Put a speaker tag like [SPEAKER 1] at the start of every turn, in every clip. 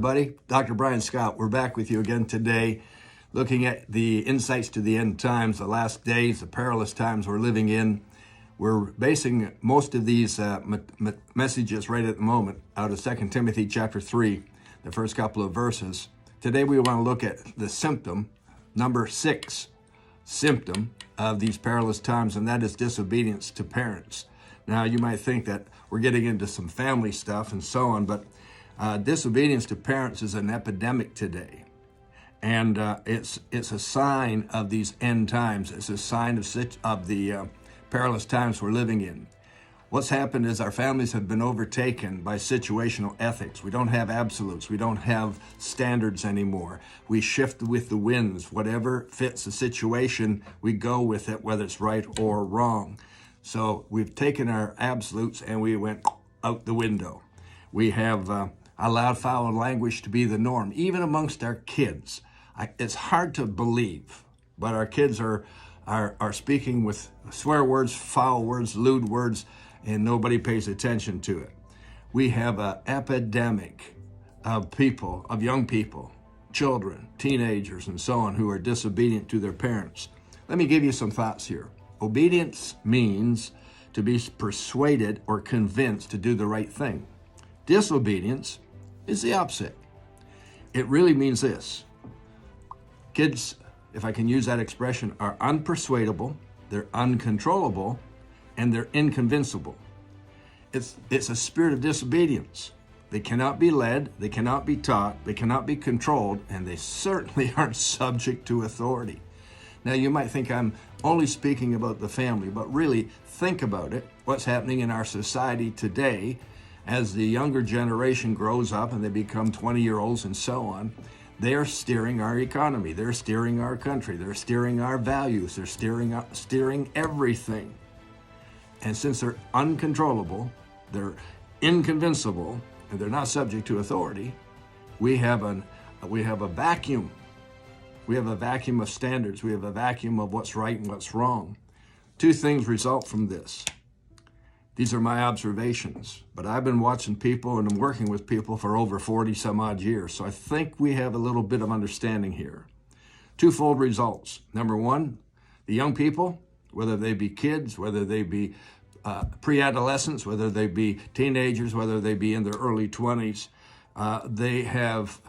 [SPEAKER 1] everybody. Dr. Brian Scott. We're back with you again today, looking at the insights to the end times, the last days, the perilous times we're living in. We're basing most of these messages right at the moment out of 2 Timothy chapter 3, the first couple of verses. Today we want to look at the symptom, number 6 symptom of these perilous times, and that is disobedience to parents. Now, you might think that we're getting into some family stuff and so on, but disobedience to parents is an epidemic today. And it's a sign of these end times. It's a sign of the perilous times we're living in. What's happened is our families have been overtaken by situational ethics. We don't have absolutes. We don't have standards anymore. We shift with the winds. Whatever fits the situation, we go with it, whether it's right or wrong. So we've taken our absolutes and we went out the window. We have allowed foul language to be the norm, even amongst our kids. It's hard to believe, but our kids are speaking with swear words, foul words, lewd words, and nobody pays attention to it. We have an epidemic of people, of young people, children, teenagers, and so on, who are disobedient to their parents. Let me give you some thoughts here. Obedience means to be persuaded or convinced to do the right thing. Disobedience is the opposite. It really means this. Kids, if I can use that expression, are unpersuadable, they're uncontrollable, and they're inconvincible. It's a spirit of disobedience. They cannot be led, they cannot be taught, they cannot be controlled, and they certainly aren't subject to authority. Now, you might think I'm only speaking about the family, but really think about it. What's happening in our society today as the younger generation grows up and they become 20-year-olds and so on, they are steering our economy. They're steering our country. They're steering our values. They're steering everything. And since they're uncontrollable, they're inconvincible, and they're not subject to authority, we have a vacuum. We have a vacuum of standards. We have a vacuum of what's right and what's wrong. Two things result from this. These are my observations, but I've been watching people and I'm working with people for over 40 some odd years, so I think we have a little bit of understanding here. Twofold results. Number one, the young people, whether they be kids, whether they be pre-adolescents, whether they be teenagers, whether they be in their early 20s, they have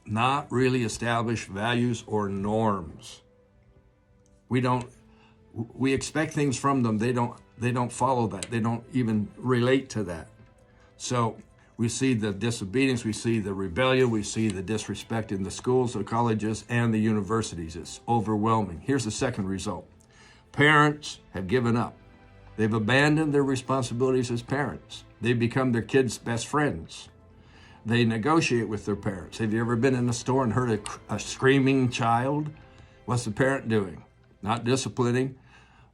[SPEAKER 1] not really established values or norms. We expect things from them. They don't follow that. They don't even relate to that. So we see the disobedience, we see the rebellion, we see the disrespect in the schools, the colleges, and the universities. It's overwhelming. Here's the second result. Parents have given up. They've abandoned their responsibilities as parents. They've become their kids' best friends. They negotiate with their parents. Have you ever been in a store and heard a screaming child? What's the parent doing? Not disciplining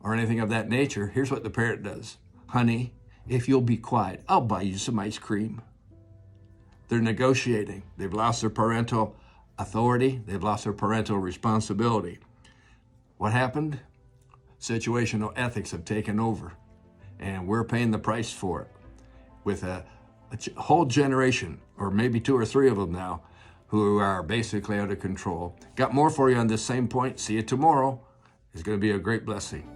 [SPEAKER 1] or anything of that nature. Here's what the parent does. Honey, if you'll be quiet, I'll buy you some ice cream. They're negotiating. They've lost their parental authority. They've lost their parental responsibility. What happened? Situational ethics have taken over, and we're paying the price for it with a whole generation, or maybe 2 or 3 of them now, who are basically out of control. Got more for you on this same point. See you tomorrow. It's going to be a great blessing.